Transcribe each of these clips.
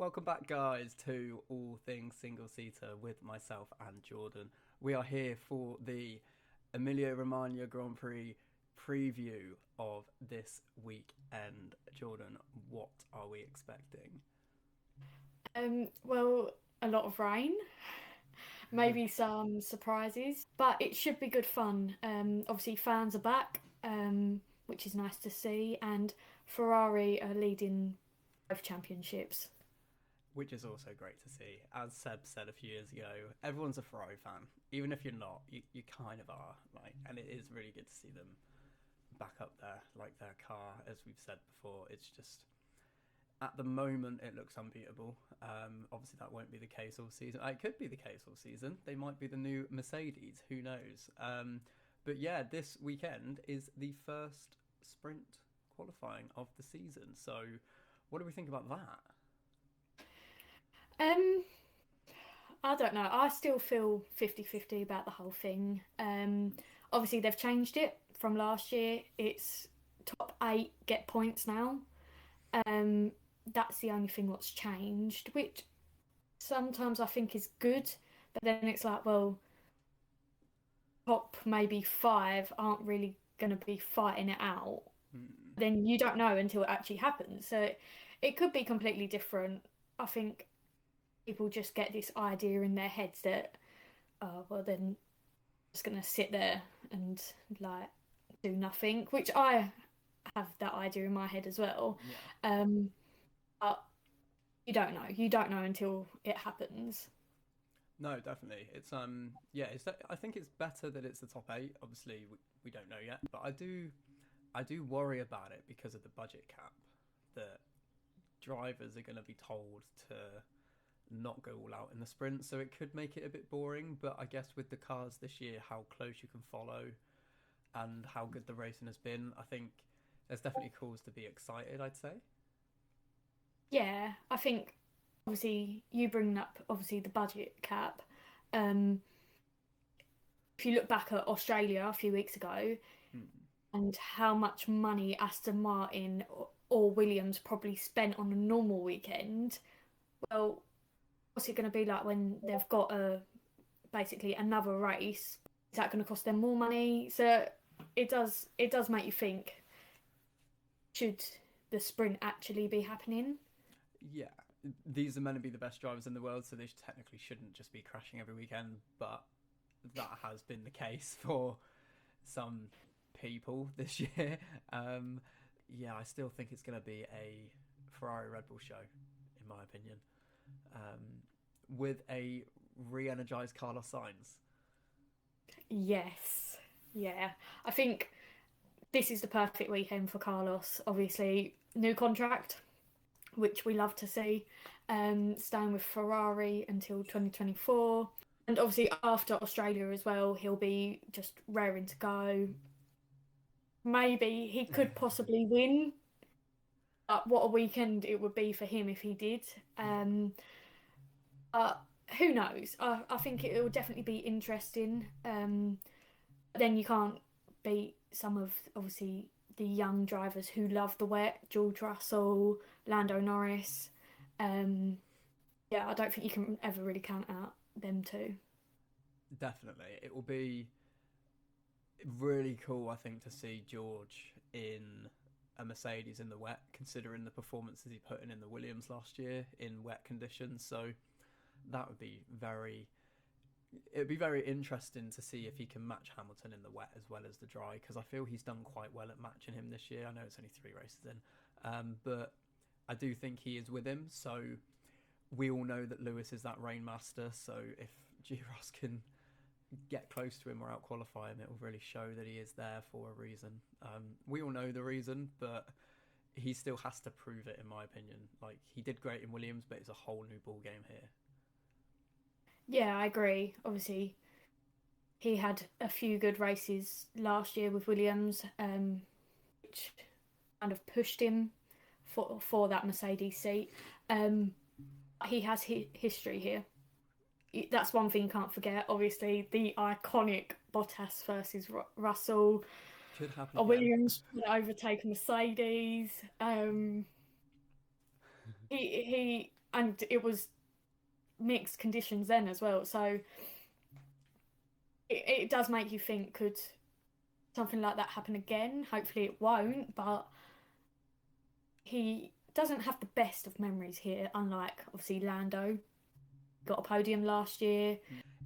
Welcome back, guys, to All Things Single Seater with myself and Jordan. We are here for the Emilia Romagna Grand Prix preview of this weekend. Jordan, what are we expecting? Well, a lot of rain, maybe some surprises, but it should be good fun. Obviously, fans are back, which is nice to see, and Ferrari are leading both championships. Which is also great to see. As Seb said a few years ago, everyone's a Ferrari fan. Even if you're not, you kind of are. And it is really good to see them back up there, like their car, as we've said before. It's just at the moment it looks unbeatable. Obviously, that won't be the case all season. It could be the case all season. They might be the new Mercedes. Who knows? But yeah, this weekend is the first sprint qualifying of the season. So, what do we think about that? Um, I don't know. I still feel 50-50 about the whole thing. Obviously, they've changed it from last year. It's top eight get points now. Um, that's the only thing that's changed, which sometimes I think is good, but then it's like, well, top maybe five aren't really going to be fighting it out. Hmm. Then you don't know until it actually happens. So it could be completely different. I think people just get this idea in their heads that, oh, well, then I'm just going to sit there and like do nothing, which I have that idea in my head as well. Yeah. Um, but you don't know. You don't know until it happens. No, definitely. I think it's better that it's the top eight. Obviously, we don't know yet, but I do worry about it because of the budget cap that drivers are going to be told to not go all out in the sprint, so it could make it a bit boring. But I guess with the cars this year, how close you can follow and how good the racing has been, I think there's definitely cause to be excited, I'd say. Yeah, I think obviously you bring up obviously the budget cap. Um, if you look back at Australia a few weeks ago Hmm. and how much money Aston Martin or Williams probably spent on a normal weekend, well, what's it going to be like when they've got a basically another race? Is that going to cost them more money? So it does make you think, should the sprint actually be happening? Yeah, these are meant to be the best drivers in the world, so they technically shouldn't just be crashing every weekend. But that has been the case for some people this year. Um, yeah, I still think it's going to be a Ferrari Red Bull show, in my opinion, um, with a re-energized Carlos Sainz. Yes. Yeah. I think this is the perfect weekend for Carlos. Obviously, new contract, which we love to see. Staying with Ferrari until 2024. And obviously after Australia as well, he'll be just raring to go. Maybe he could possibly win, but what a weekend it would be for him if he did. But who knows? I think it will definitely be interesting. Then you can't beat some of obviously the young drivers who love the wet, George Russell, Lando Norris. Um, yeah, I don't think you can ever really count out them two. Definitely, it will be really cool. I think to see George in a Mercedes in the wet, considering the performances he put in the Williams last year in wet conditions. So that would be very it'd be very interesting to see if he can match Hamilton in the wet as well as the dry, because I feel he's done quite well at matching him this year. I know it's only three races in, but I do think he is with him. So we all know that Lewis is that rain master. So if G Ross can get close to him or out qualify him, it will really show that he is there for a reason. We all know the reason, but he still has to prove it, in my opinion. Like, he did great in Williams, but it's a whole new ball game here. Yeah, I agree. Obviously, he had a few good races last year with Williams, which kind of pushed him for that Mercedes seat. Um, he has history here. That's one thing you can't forget. Obviously, the iconic Bottas versus Russell, Could happen or again. Williams overtake Mercedes. He and it was mixed conditions then as well. So it does make you think, could something like that happen again? Hopefully it won't, but he doesn't have the best of memories here, unlike obviously Lando. Got a podium last year.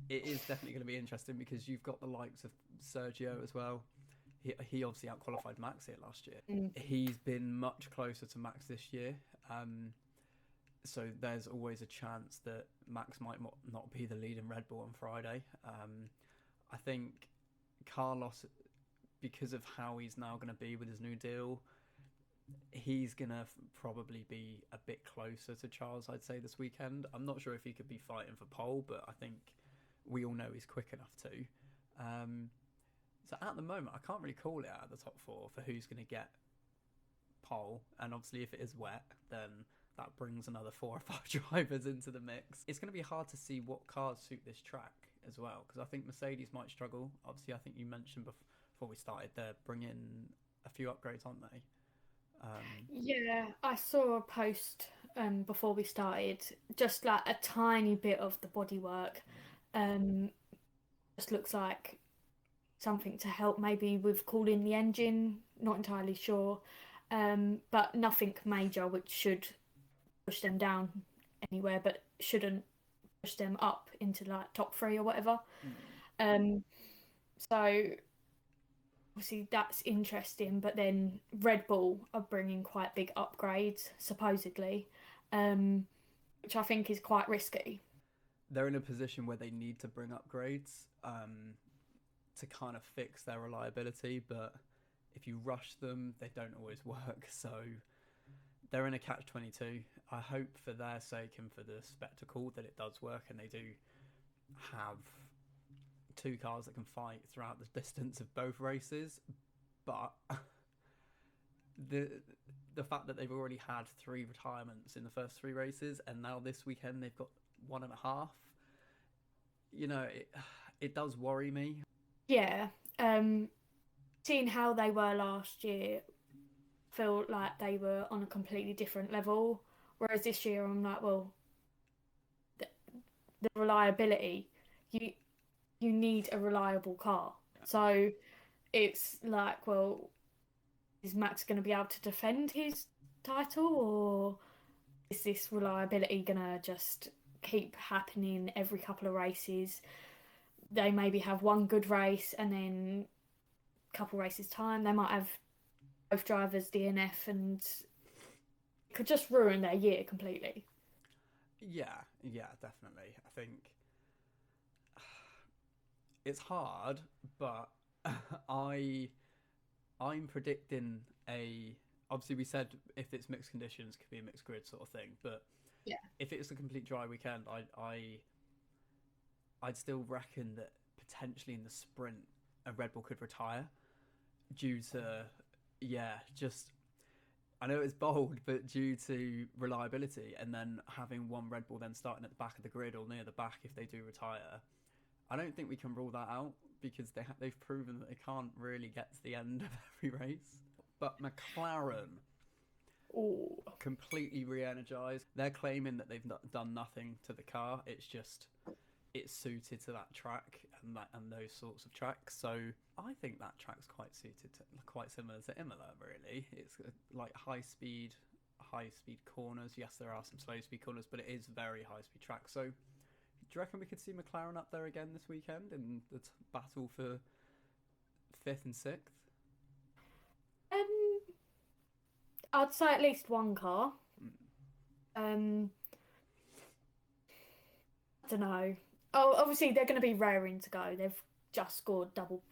It is definitely going to be interesting because you've got the likes of Sergio as well. He obviously outqualified Max here last year. He's been much closer to Max this year. So there's always a chance that Max might not be the lead in Red Bull on Friday. I think Carlos, because of how he's now going to be with his new deal, he's going to probably be a bit closer to Charles, I'd say, this weekend. I'm not sure if he could be fighting for pole, but I think we all know he's quick enough to. So at the moment, I can't really call it out of the top four for who's going to get pole. And obviously, if it is wet, then that brings another 4 or 5 drivers into the mix. It's going to be hard to see what cars suit this track as well, because I think Mercedes might struggle. Obviously, I think you mentioned before we started, they're bringing a few upgrades, aren't they? Yeah, I saw a post before we started, just like a tiny bit of the bodywork. Just looks like something to help maybe with cooling the engine. Not entirely sure, but nothing major, which should push them down anywhere, but shouldn't push them up into like top 3 or whatever. So obviously that's interesting, but then Red Bull are bringing quite big upgrades supposedly, which I think is quite risky. They're in a position where they need to bring upgrades to kind of fix their reliability, but if you rush them, they don't always work. So they're in a catch-22. I hope for their sake and for the spectacle that it does work, and they do have 2 cars that can fight throughout the distance of both races. But the fact that they've already had 3 retirements in the first 3 races, and now this weekend they've got 1.5, it does worry me. Yeah, seeing how they were last year, feel like they were on a completely different level. Whereas this year, I'm like, well, the reliability, you need a reliable car. Yeah. So it's like, well, is Max going to be able to defend his title, or is this reliability going to just keep happening every couple of races? They maybe have one good race, and then a couple races time they might have both drivers DNF, and it could just ruin their year completely. Yeah, definitely. I think it's hard, but I'm predicting obviously we said if it's mixed conditions, it could be a mixed grid sort of thing, but yeah, if it's a complete dry weekend, I'd still reckon that potentially in the sprint a Red Bull could retire due to just, I know it's bold, but due to reliability, and then having one Red Bull then starting at the back of the grid or near the back if they do retire. I don't think we can rule that out because they've proven that they can't really get to the end of every race. But McLaren, completely re-energized. They're claiming that they've done nothing to the car. It's suited to that track and those sorts of tracks. So I think that track's quite similar to Imola, really. It's like high speed corners. Yes, there are some slow speed corners, but it is very high speed track. So do you reckon we could see McLaren up there again this weekend in the battle for 5th and 6th? I'd say at least one car. I don't know. Oh, obviously they're going to be raring to go. They've just scored double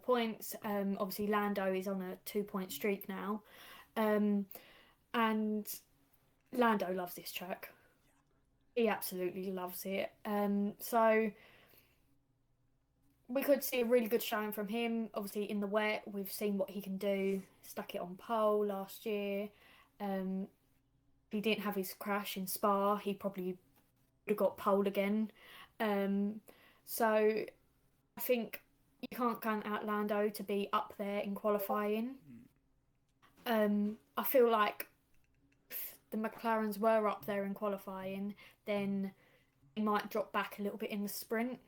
points. Obviously Lando is on a 2-point streak now, and Lando loves this track. He absolutely loves it. So we could see a really good showing from him. Obviously in the wet, we've seen what he can do. Stuck it on pole last year. If he didn't have his crash in Spa, he probably would have got pole again. So I think you can't count out Lando to be up there in qualifying. I feel like if the McLarens were up there in qualifying, then they might drop back a little bit in the sprint,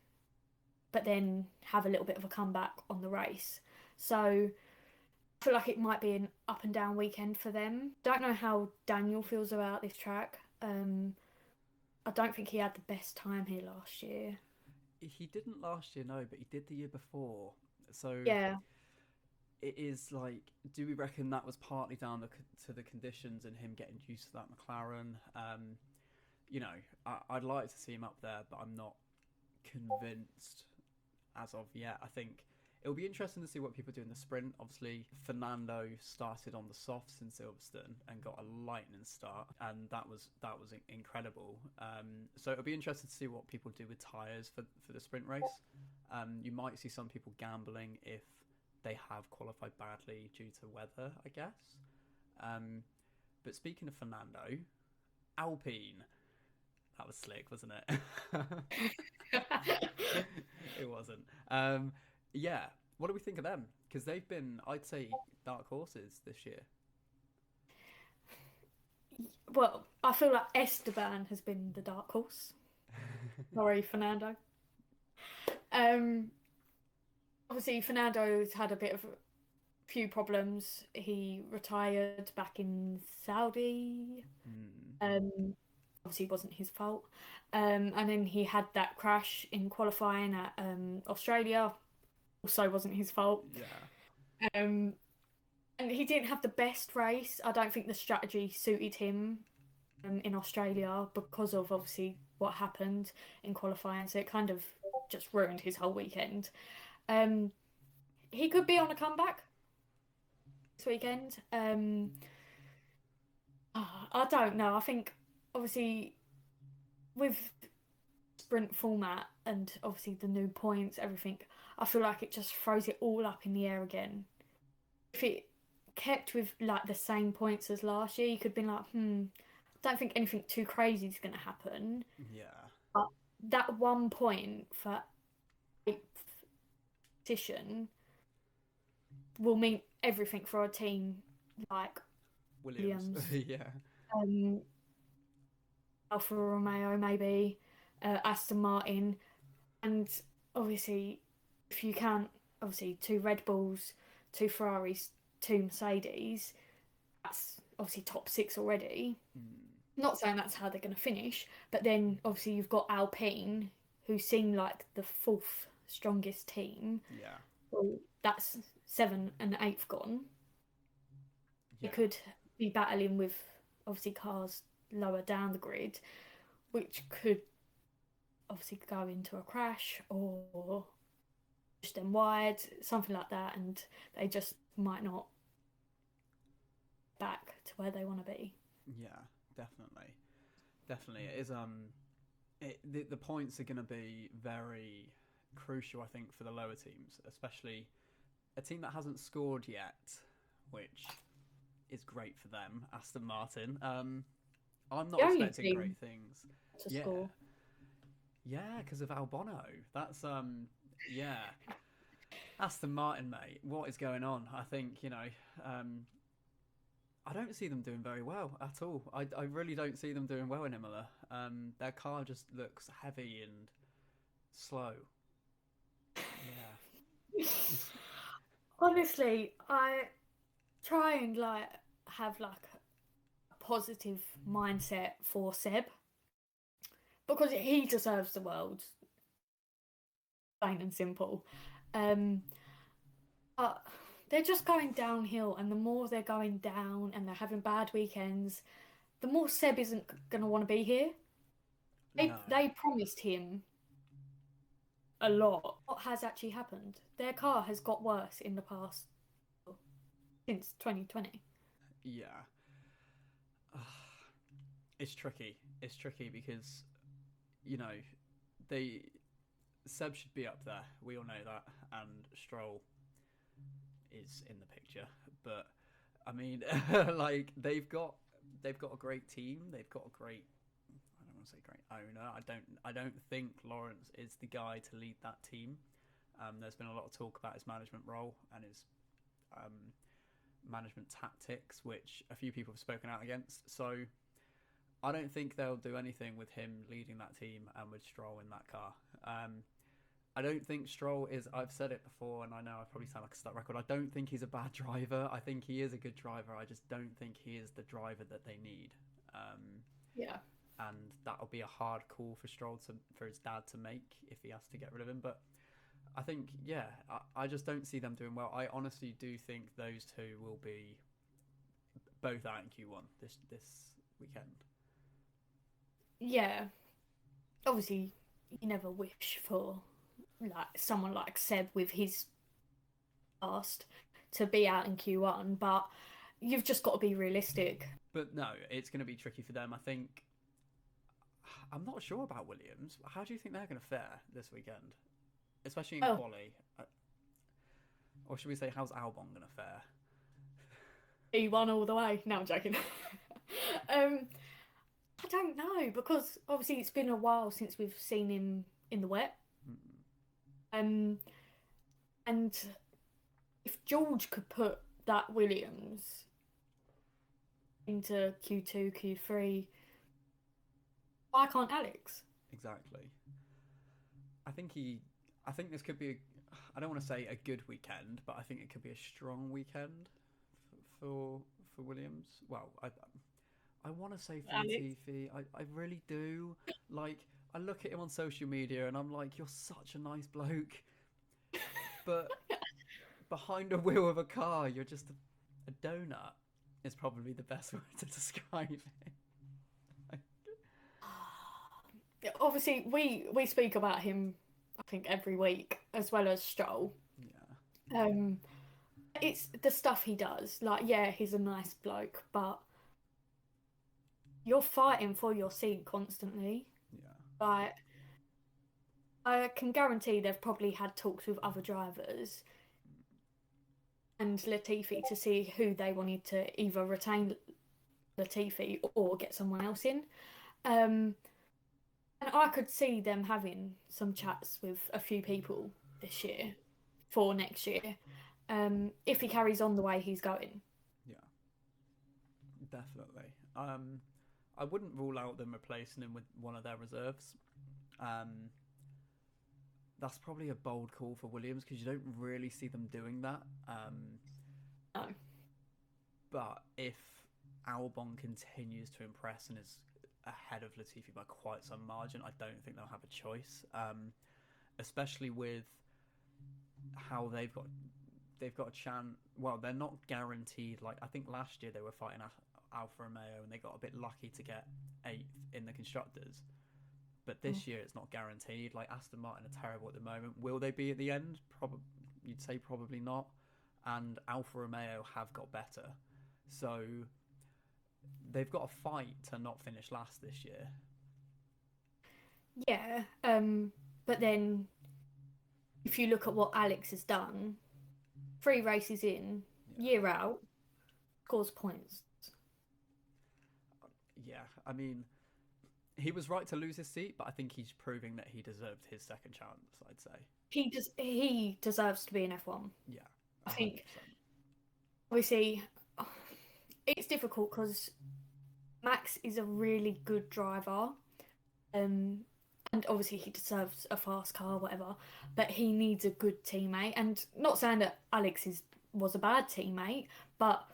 but then have a little bit of a comeback on the race. So I feel like it might be an up and down weekend for them. Don't know how Daniel feels about this track. I don't think he had the best time here last year. He didn't last year, no, but he did the year before. So Yeah, it is like, do we reckon that was partly down to the conditions and him getting used to that McLaren? You know, I'd like to see him up there, but I'm not convinced as of yet. I think it'll be interesting to see what people do in the sprint. Obviously, Fernando started on the softs in Silverstone and got a lightning start, and that was incredible. So it'll be interesting to see what people do with tyres for the sprint race. You might see some people gambling if they have qualified badly due to weather, I guess. But speaking of Fernando, Alpine. That was slick, wasn't it? It wasn't. Yeah. What do we think of them? Because they've been, I'd say, dark horses this year. well, I feel like Esteban has been the dark horse. Sorry, Fernando. Um, Obviously, Fernando's had a bit of a few problems. He retired back in Saudi. Mm, Um, Obviously, it wasn't his fault. And then he had that crash in qualifying at Australia. Also, wasn't his fault. yeah. Um, and he didn't have the best race. I don't think the strategy suited him in Australia because of obviously what happened in qualifying. So it kind of just ruined his whole weekend. Um, he could be on a comeback this weekend. I don't know. I think obviously with sprint format and obviously the new points, everything, I feel like it just throws it all up in the air again. If it kept with like the same points as last year, you could be like, don't think anything too crazy is going to happen. Yeah. But that 1 point for eighth position will mean everything for a team like Williams. Williams, Yeah. um, Alfa Romeo, maybe Aston Martin, and obviously, if you count obviously two Red Bulls, two Ferraris, two Mercedes, that's obviously top six already. Mm, Not saying that's how they're going to finish, but then obviously you've got Alpine, who seem like the fourth strongest team. yeah. Well, that's seven and eighth gone. You Yeah. could be battling with obviously cars lower down the grid, which could obviously go into a crash or push them wide, something like that, and they just might not back to where they want to be. Yeah. Definitely. Definitely. It is. The points are going to be very crucial, I think, for the lower teams, especially a team that hasn't scored yet, which is great for them, Aston Martin. I'm not The only expecting team great things. to Yeah, score. yeah, because of Albon. That's yeah, Aston Martin, mate. What is going on? I think um, I don't see them doing very well at all. I really don't see them doing well in Imola. Their car just looks heavy and slow. Yeah. Honestly, I try and like have like a positive mindset for Seb because he deserves the world, plain and simple. Um, but they're just going downhill, and the more they're going down and they're having bad weekends, the more Seb isn't going to want to be here. They No. they promised him a lot. What has actually happened? Their car has got worse in the past since 2020. Yeah. It's tricky. It's tricky because you know they Seb should be up there. We all know that, and Stroll is in the picture. But I mean, like they've got a great team. They've got a great. I don't want to say great owner. I don't think Lawrence is the guy to lead that team. There's been a lot of talk about his management role and his um, management tactics, which a few people have spoken out against. So I don't think they'll do anything with him leading that team and with Stroll in that car. I don't think Stroll is. I've said it before, and I know I probably sound like a stuck record. I don't think he's a bad driver. I think he is a good driver. I just don't think he is the driver that they need. Yeah. And that'll be a hard call for Stroll for his dad to make if he has to get rid of him. But I think, yeah, I just don't see them doing well. I honestly do think those two will be both out in Q1 this weekend. Yeah. Obviously, you never wish for like someone like Seb with his past to be out in Q1, but you've just got to be realistic. But no, it's going to be tricky for them. I think. I'm not sure about Williams. How do you think they're going to fare this weekend? Especially in quali. Or should we say, how's Albon going to fare? E1 all the way. No, I'm joking. I don't know, because obviously it's been a while since we've seen him in the wet. And if George could put that Williams into Q2, Q3, why can't Alex? Exactly. I think this could be, I don't want to say a good weekend, but I think it could be a strong weekend for Williams. Well, I want to say for Latifi. I really do. Like, I look at him on social media and I'm like, you're such a nice bloke. But behind a wheel of a car, you're just a donut is probably the best word to describe it. Obviously, we speak about him, I think, every week, as well as Stroll. Yeah. It's the stuff he does. Like, yeah, he's a nice bloke, but you're fighting for your seat constantly. Yeah. Like, I can guarantee they've probably had talks with other drivers and Latifi to see who they wanted to either retain Latifi or get someone else in. And I could see them having some chats with a few people this year for next year, if he carries on the way he's going. Yeah, definitely. I wouldn't rule out them replacing him with one of their reserves. That's probably a bold call for Williams because you don't really see them doing that. No. But if Albon continues to impress and is ahead of Latifi by quite some margin, I don't think they'll have a choice. Especially with how they've got a chance. Well, they're not guaranteed. Like, I think last year they were fighting Alfa Romeo and they got a bit lucky to get 8th in the constructors. But this year it's not guaranteed. Like, Aston Martin are terrible at the moment. Will they be at the end? You'd say probably not. And Alfa Romeo have got better, so they've got a fight to not finish last this year. Yeah, but then if you look at what Alex has done, 3 races in, year out, scores points. Yeah, I mean, he was right to lose his seat, but I think he's proving that he deserved his second chance, I'd say. He deserves to be in F1. Yeah, 100%. I think, obviously, it's difficult because Max is a really good driver, and obviously he deserves a fast car, whatever, but he needs a good teammate. And not saying that Alex was a bad teammate, but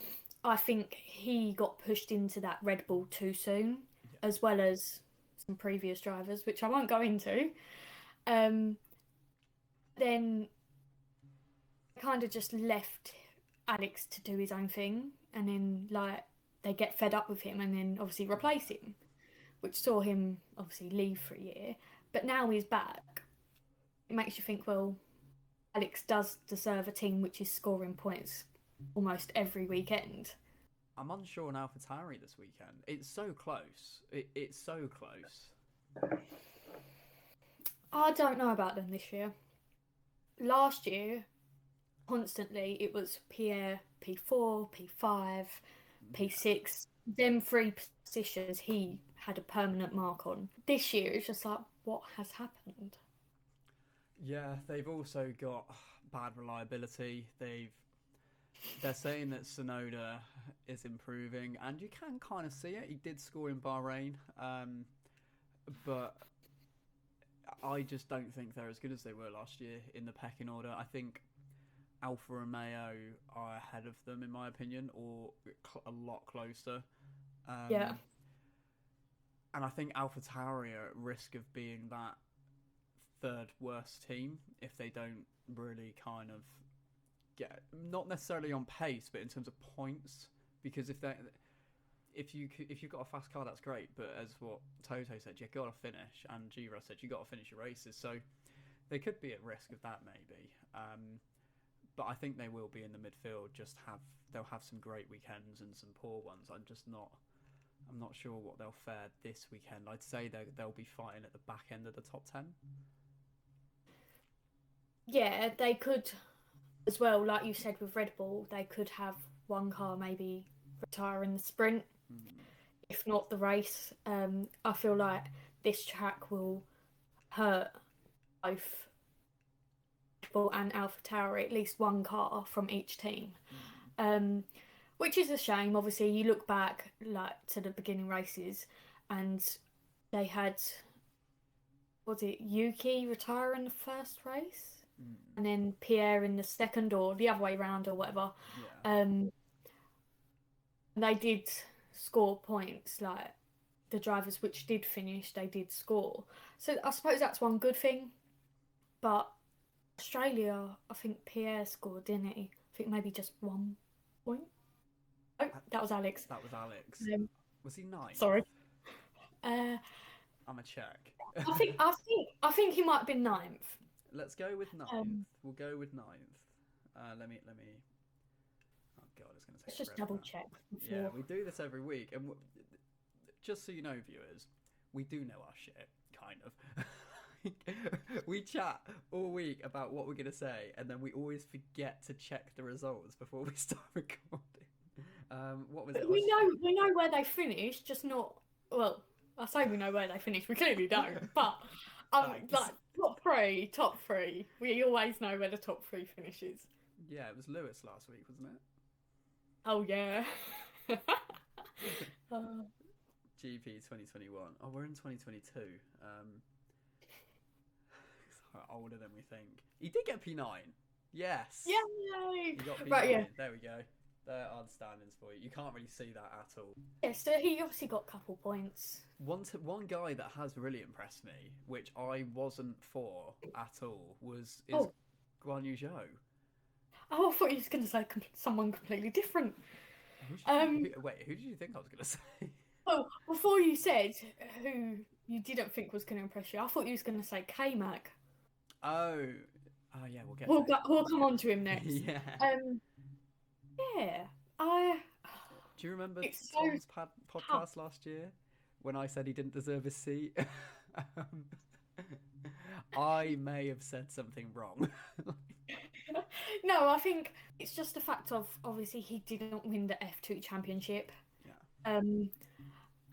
I think he got pushed into that Red Bull too soon, as well as some previous drivers, which I won't go into. Then kind of just left Alex to do his own thing, and then like they get fed up with him and then obviously replace him, which saw him obviously leave for a year. But now he's back. It makes you think, well, Alex does deserve a team which is scoring points almost every weekend. I'm unsure on AlphaTauri this weekend. It's so close. It's so close. I don't know about them this year. Last year, constantly, it was Pierre, P4, P5, P6. Them 3 positions he had a permanent mark on. This year, it's just like, what has happened? Yeah, they've also got bad reliability. They're saying that Sonoda is improving, and you can kind of see it. He did score in Bahrain, but I just don't think they're as good as they were last year in the pecking order. I think Alfa Romeo are ahead of them, in my opinion, or a lot closer. Yeah. Um, and I think AlphaTauri are at risk of being that third worst team if they don't really kind of get, not necessarily on pace, but in terms of points. Because if you've got a fast car, that's great. But as what Toto said, you got to finish, and Giro said you got to finish your races. So they could be at risk of that maybe. But I think they will be in the midfield. They'll have some great weekends and some poor ones. I'm not sure what they'll fare this weekend. I'd say they'll be fighting at the back end of the top 10. Yeah, they could as well, like you said with Red Bull, they could have one car maybe retire in the sprint, if not the race. I feel like this track will hurt both Red Bull and AlphaTauri, at least one car from each team. Which is a shame. Obviously, you look back like to the beginning races, and they had, was it Yuki retire in the first race, and then Pierre in the second, or the other way around, or whatever. Yeah. They did score points. Like the drivers which did finish, they did score. So I suppose that's one good thing. But Australia, I think Pierre scored, didn't he? I think maybe just 1 point. Oh, that was Alex. That was Alex. Was he ninth? Sorry. I'm a check. I think he might have been ninth. Let's go with ninth. We'll go with ninth. Let me. Oh god, it's going to take. Let's just double check. Before. Yeah, we do this every week, and just so you know, viewers, we do know our shit, kind of. We chat all week about what we're going to say, and then we always forget to check the results before we start recording. What was it? We know where they finished, just not. Well, I say we know where they finished. We clearly don't. But like top three. We always know where the top three finishes. Yeah, it was Lewis last week, wasn't it? Oh yeah. GP 2021. Oh, we're in 2022. Older than we think. He did get P9. Yes. Yay! He got P9. Right, yeah. There we go. There are the standings for you. You can't really see that at all. Yeah, so he obviously got a couple points. One guy that has really impressed me, which I wasn't for at all, is Guan Yu Zhou. Oh, I thought you was going to say someone completely different. Who did you think I was going to say? Well, before you said who you didn't think was going to impress you, I thought you was going to say K-Mac. Oh yeah, we'll come on to him next. Yeah. Yeah, Do you remember Tom's podcast last year when I said he didn't deserve his seat? I may have said something wrong. No, I think it's just the fact of obviously he didn't win the F2 championship. Yeah.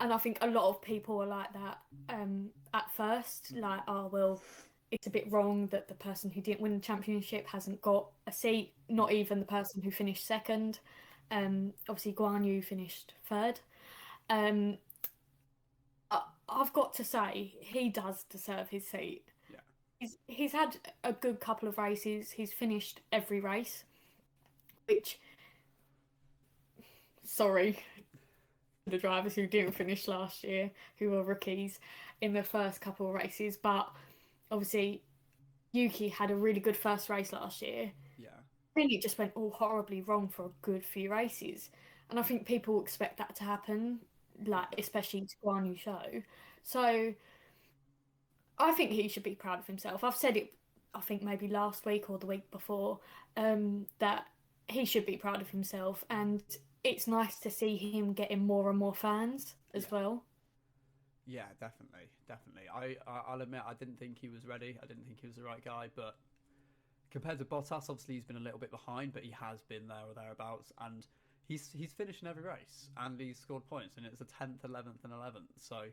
And I think a lot of people are like that at first, like, oh well, it's a bit wrong that the person who didn't win the championship hasn't got a seat, not even the person who finished second. Obviously, Guan Yu finished third. I've got to say, he does deserve his seat. Yeah. He's had a good couple of races. He's finished every race, which, sorry, the drivers who didn't finish last year, who were rookies in the first couple of races, but obviously Yuki had a really good first race last year. Yeah. I think it just went all horribly wrong for a good few races, and I think people expect that to happen, like especially to Guan Yu Zhou. So I think he should be proud of himself. I've said it, I think maybe last week or the week before, that he should be proud of himself, and it's nice to see him getting more and more fans as well. Yeah, definitely. I'll admit I didn't think he was ready. I didn't think he was the right guy, but compared to Bottas, obviously he's been a little bit behind, but he has been there or thereabouts, and he's finished in every race, and he's scored points, and it's a 10th, 11th, and 11th. So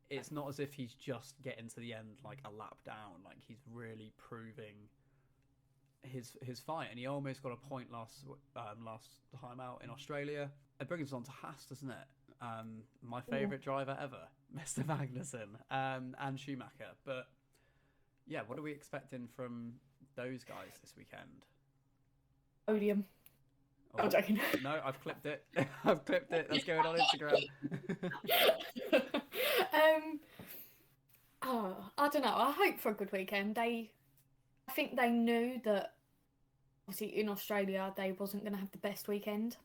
it's not as if he's just getting to the end like a lap down. Like he's really proving his fight, and he almost got a point last time out in Australia. It brings us on to Haas, doesn't it? My favourite driver ever, Mr. Magnussen, and Schumacher. But yeah, what are we expecting from those guys this weekend? Podium. Oh, I'm joking. No, I've clipped it. I've clipped it. That's going on Instagram. I don't know. I hope for a good weekend. I think they knew that obviously in Australia they wasn't going to have the best weekend.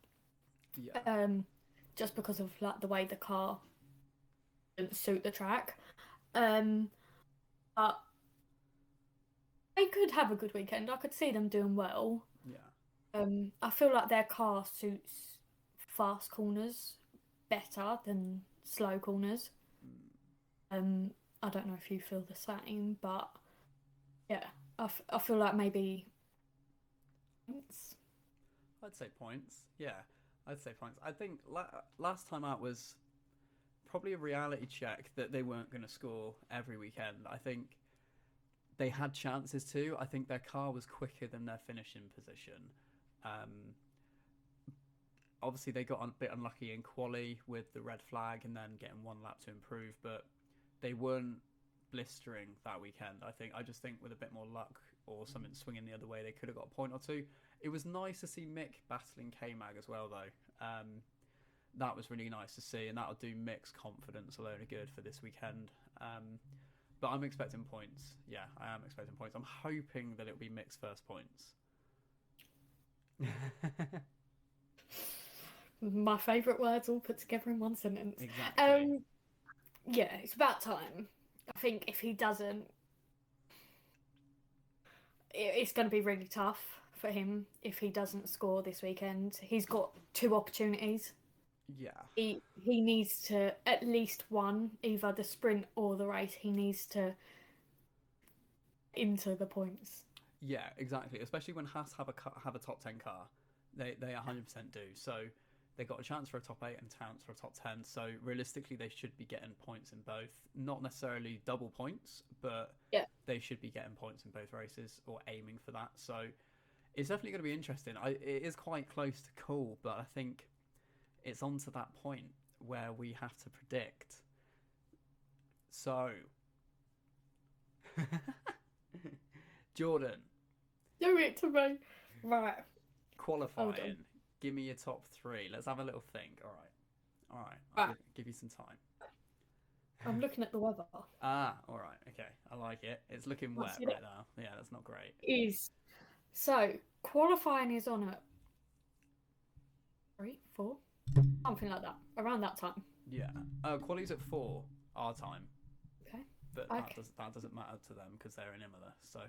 Yeah. Just because of like the way the car didn't suit the track. But they could have a good weekend. I could see them doing well. Yeah. I feel like their car suits fast corners better than slow corners. I don't know if you feel the same, but yeah, I feel like maybe I'd say points. Yeah, I'd say points. I think last time out was probably a reality check that they weren't going to score every weekend. I think they had chances to. I think their car was quicker than their finishing position. Obviously, they got a bit unlucky in quali with the red flag and then getting one lap to improve, but they weren't blistering that weekend. I just think with a bit more luck or something swinging the other way, they could have got a point or two. It was nice to see Mick battling K-Mag as well, though. That was really nice to see, and that'll do Mick's confidence a load of good for this weekend. But I'm expecting points. Yeah, I am expecting points. I'm hoping that it'll be Mick's first points. my favourite words all put together in one sentence. Exactly. Yeah, it's about time. I think if he doesn't, it's going to be really tough for him if he doesn't score this weekend. He's got 2 opportunities. Yeah. He needs to at least one, either the sprint or the race. He needs to into the points. Yeah, exactly. Especially when Haas have a top 10 car, they 100% do. So they got a chance for a top 8 and a chance for a top 10. So realistically, they should be getting points in both. Not necessarily double points, but they should be getting points in both races or aiming for that. So it's definitely going to be interesting. It is quite close to call, but I think it's on to that point where we have to predict. So, Jordan. Do it to me. Right. Qualifying. Give me your top 3. Let's have a little think. All right. I'll give you some time. I'm looking at the weather. All right. Okay. I like it. It's looking wet right now. Yeah, that's not great. So, qualifying is on at 3, 4, something like that. Around that time. Yeah. Quali's at 4 our time. Okay. But that doesn't matter to them because they're in Imola. So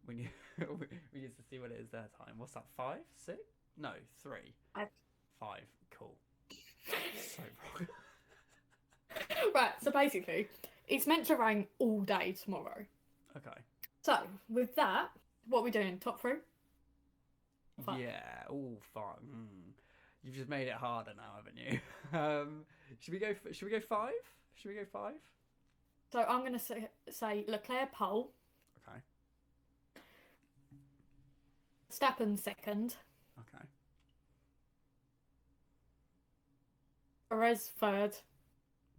we need to see what it is their time. What's that? 5, 6? No, 3. 5. Cool. So wrong. Right. So basically, it's meant to rain all day tomorrow. Okay. So with that, what are we doing? Top 3? 5. Yeah. Oh, fun. You've just made it harder now, haven't you? Should we go 5? Should we go 5? So I'm going to say Leclerc pole. Okay. Verstappen second. Okay. Perez third.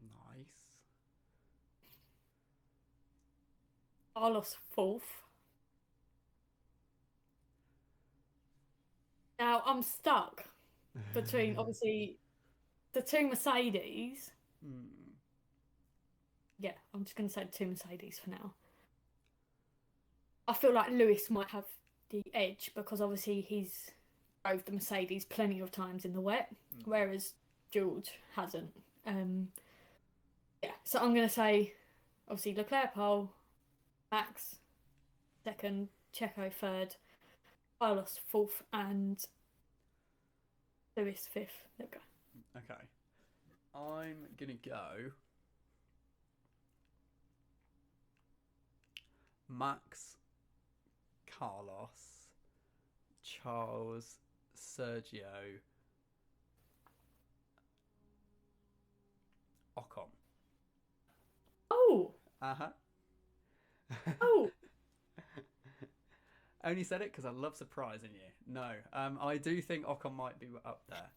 Nice. Carlos fourth. Now I'm stuck between obviously the 2 Mercedes. Yeah, I'm just going to say 2 Mercedes for now. I feel like Lewis might have the edge because obviously he's drove the Mercedes plenty of times in the wet, whereas George hasn't. Yeah, so I'm going to say obviously Leclerc pole, Max second, Checo third, Carlos fourth, and Lewis fifth. There we go. Okay. I'm going to go Max, Carlos, Charles, Sergio, Ocon. Oh! Uh-huh. Oh! only said it because I love surprising you. No, I do think Ocon might be up there.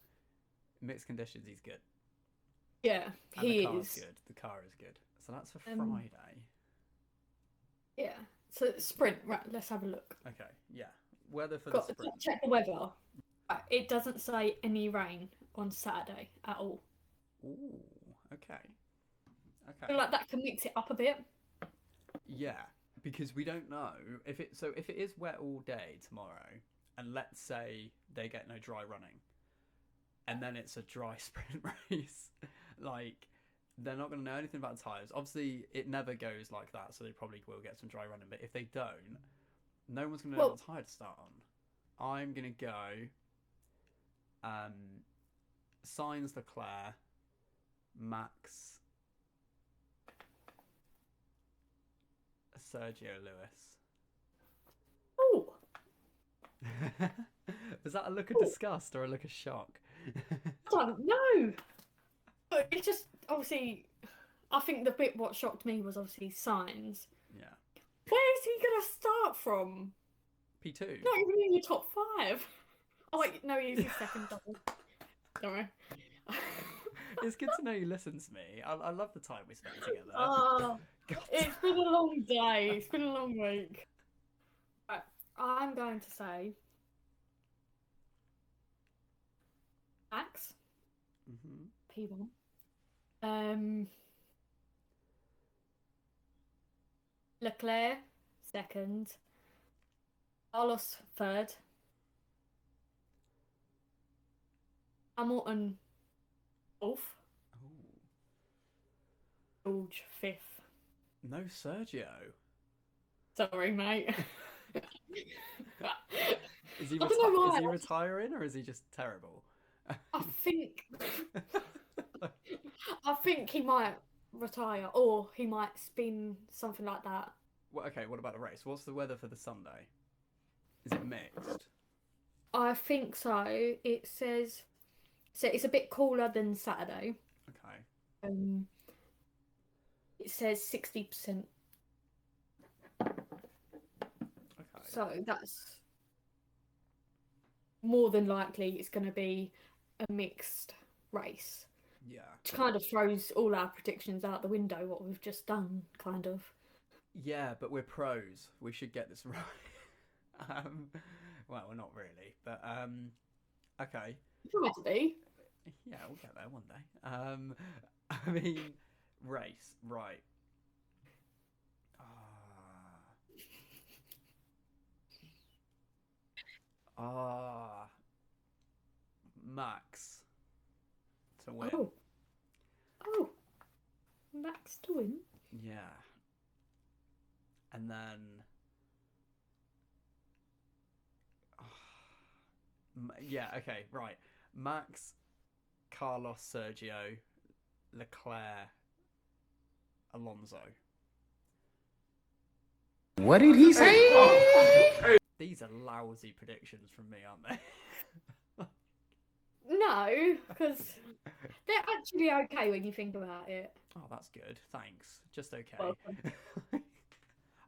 Mixed conditions, he's good. Yeah, And the he car's is. good. The car is good. So that's for Um, Friday. Yeah. So sprint, right? Let's have a look. Okay, yeah. Weather for the Got sprint. check the weather. Right, it doesn't say any rain on Saturday at all. Ooh, okay. I Okay. feel like that can mix it up a bit. Yeah, because we don't know if it. So if it is wet all day tomorrow, and let's say they get no dry running, and then it's a dry sprint race, like they're not going to know anything about tires. Obviously, it never goes like that, so they probably will get some dry running. But if they don't, no one's going to know what tire to start on. I'm going to go. Sainz, Leclerc, Max, Sergio Lewis. Oh, Was that a look of disgust or a look of shock? I don't know. It's just obviously. I think the bit what shocked me was obviously signs. Yeah. Where is he gonna start from? P2. Not even in your top 5. Oh wait, no, he's his second double. Don't worry. It's good to know you listen to me. I love the time we spent together. Oh, God. it's been a long day. It's been a long week. Right, I'm going to say Max P1. Leclerc second. Carlos third. Hamilton fourth. George fifth. No Sergio. Sorry, mate. Is he, I don't know why. is he retiring or is he just terrible? I think he might retire or he might spin something like that. Well, okay, what about the race? What's the weather for the Sunday? Is it mixed? I think so. It says so it's a bit cooler than Saturday. Okay. It says 60%. Okay. So that's more than likely it's going to be a mixed race. Yeah. Which kind of throws all our predictions out the window, what we've just done, kind of. Yeah, but we're pros. We should get this right. Well, we're not really, but okay. Try to be. Yeah, we'll get there one day. I mean, race, right? Max to win. Oh, Max to win. Yeah, and then yeah, okay, right. Max, Carlos, Sergio, Leclerc, Alonso. What did he say? These are lousy predictions from me, aren't they? No, because they're actually okay when you think about it. Oh, that's good. Thanks. Just okay. Welcome.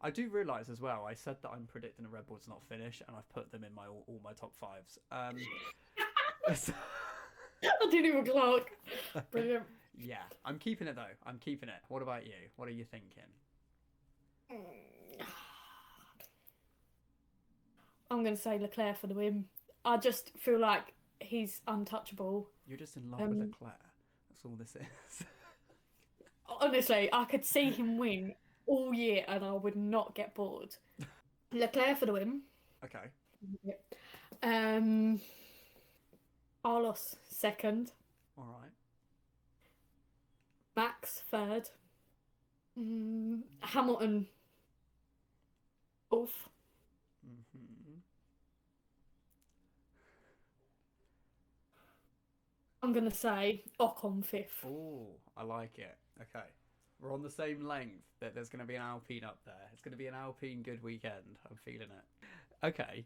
I do realise as well, I said that I'm predicting a Red Bull to not finish, and I've put them in my all my top 5s. I didn't even clock. Brilliant. Yeah, I'm keeping it though. I'm keeping it. What about you? What are you thinking? I'm going to say Leclerc for the win. I just feel like he's untouchable. You're just in love with Leclerc. That's all this is. Honestly, I could see him win all year and I would not get bored. Leclerc for the win. Okay. Carlos second. All right. Max third. Hamilton fourth. I'm going to say Ocon fifth. Oh, I like it. Okay. We're on the same length. That there's going to be an Alpine up there. It's going to be an Alpine good weekend. I'm feeling it. Okay.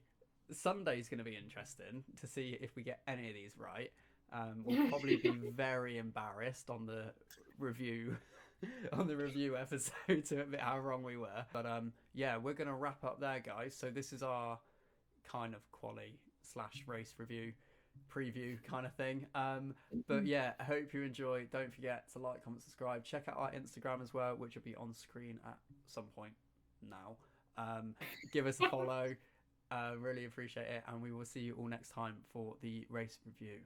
Sunday's going to be interesting to see if we get any of these right. We'll probably be very embarrassed on the review on the review episode to admit how wrong we were. But yeah, we're gonna wrap up there, guys. So this is our kind of quali/race review preview kind of thing. But yeah, I hope you enjoy. Don't forget to like, comment, subscribe. Check out our Instagram as well, which will be on screen at some point now. Give us a follow. Really appreciate it, and we will see you all next time for the race review.